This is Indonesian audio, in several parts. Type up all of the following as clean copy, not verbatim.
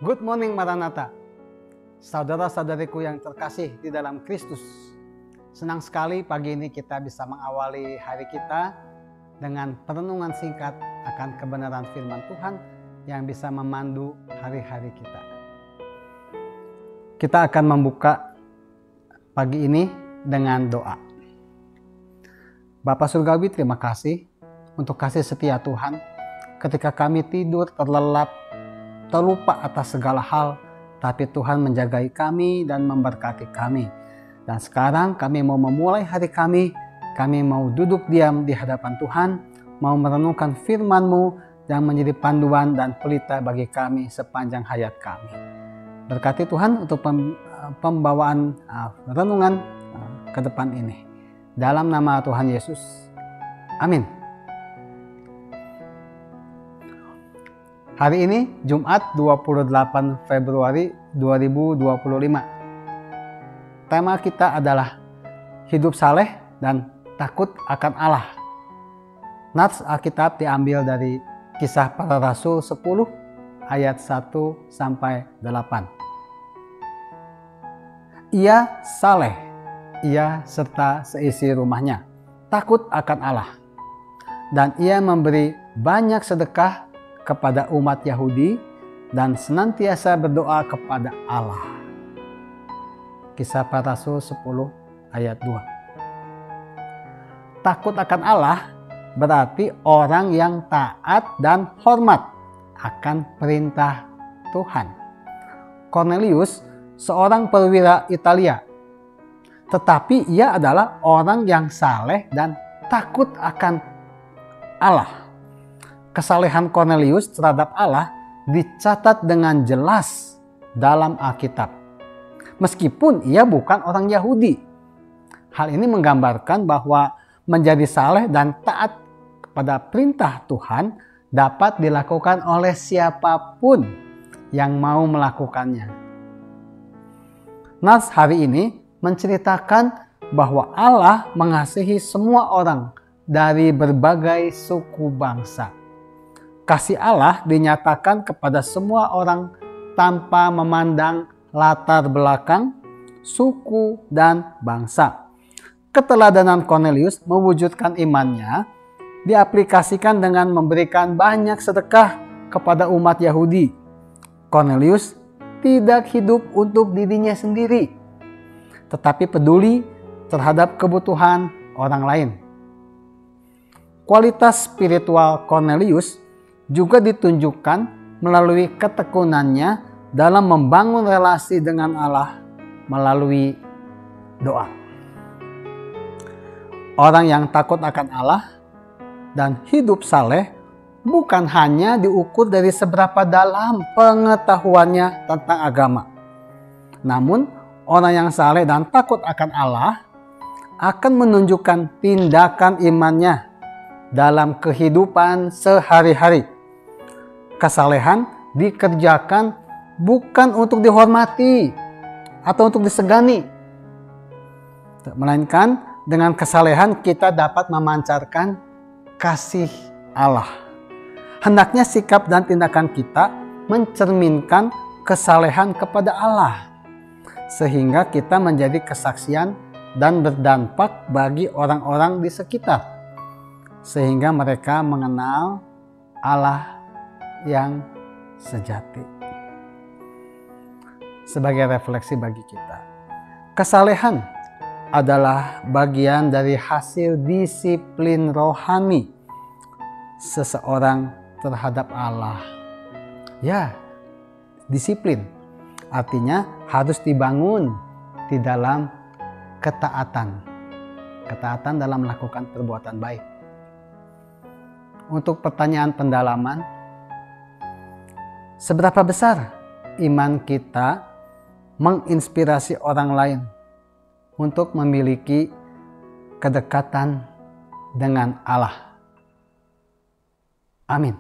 Good morning Maranatha, saudara-saudariku yang terkasih di dalam Kristus. Senang sekali pagi ini kita bisa mengawali hari kita dengan perenungan singkat akan kebenaran firman Tuhan yang bisa memandu hari-hari kita. Kita akan membuka pagi ini dengan doa. Bapa Surgawi, terima kasih untuk kasih setia Tuhan ketika kami tidur terlelap, terlupa atas segala hal, tapi Tuhan menjagai kami dan memberkati kami. Dan sekarang kami mau memulai hari kami mau duduk diam di hadapan Tuhan, mau merenungkan firman-Mu yang menjadi panduan dan pelita bagi kami sepanjang hayat kami. Berkati Tuhan untuk pembawaan renungan ke depan ini. Dalam nama Tuhan Yesus, amin. Hari ini Jumat 28 Februari 2025. Tema kita adalah hidup saleh dan takut akan Allah. Nats Alkitab diambil dari Kisah Para Rasul 10 ayat 1 sampai 8. Ia saleh, ia serta seisi rumahnya takut akan Allah, dan ia memberi banyak sedekah kepada umat Yahudi dan senantiasa berdoa kepada Allah. Kisah Para Rasul 10 ayat 2. Takut akan Allah berarti orang yang taat dan hormat akan perintah Tuhan. Cornelius seorang perwira Italia, tetapi ia adalah orang yang saleh dan takut akan Allah. Kesalehan Cornelius terhadap Allah dicatat dengan jelas dalam Alkitab. Meskipun ia bukan orang Yahudi. Hal ini menggambarkan bahwa menjadi saleh dan taat kepada perintah Tuhan dapat dilakukan oleh siapapun yang mau melakukannya. Nats hari ini menceritakan bahwa Allah mengasihi semua orang dari berbagai suku bangsa. Kasih Allah dinyatakan kepada semua orang tanpa memandang latar belakang, suku, dan bangsa. Keteladanan Cornelius mewujudkan imannya diaplikasikan dengan memberikan banyak sedekah kepada umat Yahudi. Cornelius tidak hidup untuk dirinya sendiri, tetapi peduli terhadap kebutuhan orang lain. Kualitas spiritual Cornelius juga ditunjukkan melalui ketekunannya dalam membangun relasi dengan Allah melalui doa. Orang yang takut akan Allah dan hidup saleh bukan hanya diukur dari seberapa dalam pengetahuannya tentang agama. Namun, orang yang saleh dan takut akan Allah akan menunjukkan tindakan imannya dalam kehidupan sehari-hari. Kesalehan dikerjakan bukan untuk dihormati atau untuk disegani, melainkan dengan kesalehan kita dapat memancarkan kasih Allah. Hendaknya sikap dan tindakan kita mencerminkan kesalehan kepada Allah, sehingga kita menjadi kesaksian dan berdampak bagi orang-orang di sekitar, sehingga mereka mengenal Allah yang sejati. Sebagai refleksi bagi kita, kesalehan adalah bagian dari hasil disiplin rohani seseorang terhadap Allah. Ya, disiplin artinya harus dibangun di dalam ketaatan. Ketaatan dalam melakukan perbuatan baik. Untuk pertanyaan pendalaman, seberapa besar iman kita menginspirasi orang lain untuk memiliki kedekatan dengan Allah? Amin.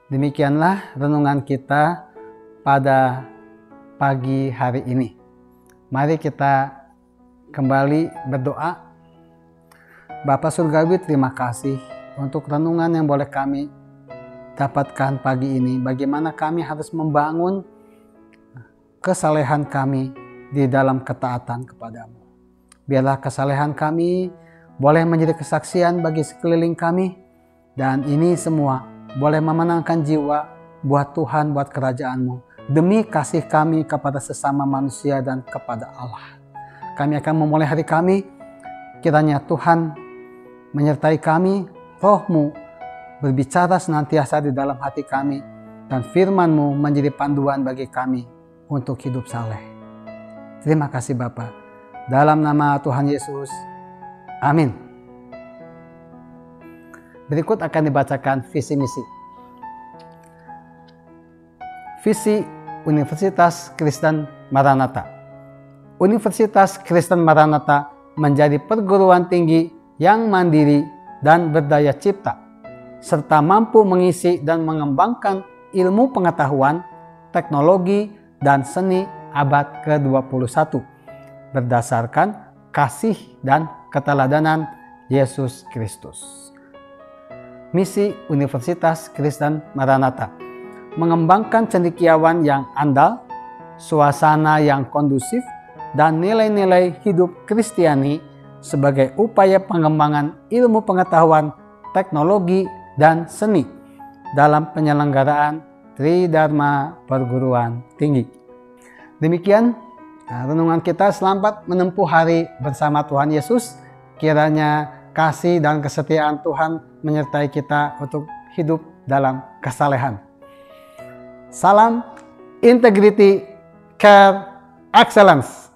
Demikianlah renungan kita pada pagi hari ini. Mari kita kembali berdoa. Bapa Surgawi, terima kasih untuk renungan yang boleh kami dapatkan pagi ini. Bagaimana kami harus membangun kesalehan kami di dalam ketaatan kepadamu. Biarlah kesalehan kami boleh menjadi kesaksian bagi sekeliling kami, dan ini semua boleh memenangkan jiwa buat Tuhan, buat kerajaan-Mu, demi kasih kami kepada sesama manusia dan kepada Allah. Kami akan memulai hari kami, kiranya Tuhan menyertai kami, Roh-Mu berbicara senantiasa di dalam hati kami, dan firman-Mu menjadi panduan bagi kami untuk hidup saleh. Terima kasih Bapa. Dalam nama Tuhan Yesus, amin. Berikut akan dibacakan visi misi. Visi Universitas Kristen Maranatha. Universitas Kristen Maranatha menjadi perguruan tinggi yang mandiri dan berdaya cipta, serta mampu mengisi dan mengembangkan ilmu pengetahuan, teknologi, dan seni abad ke-21 berdasarkan kasih dan keteladanan Yesus Kristus. Misi Universitas Kristen Maranatha: mengembangkan cendekiawan yang andal, suasana yang kondusif, dan nilai-nilai hidup Kristiani sebagai upaya pengembangan ilmu pengetahuan, teknologi, dan seni dalam penyelenggaraan Tridharma Perguruan Tinggi. Demikian renungan kita. Selamat menempuh hari bersama Tuhan Yesus. Kiranya kasih dan kesetiaan Tuhan menyertai kita untuk hidup dalam kesalehan. Salam integrity, care, excellence.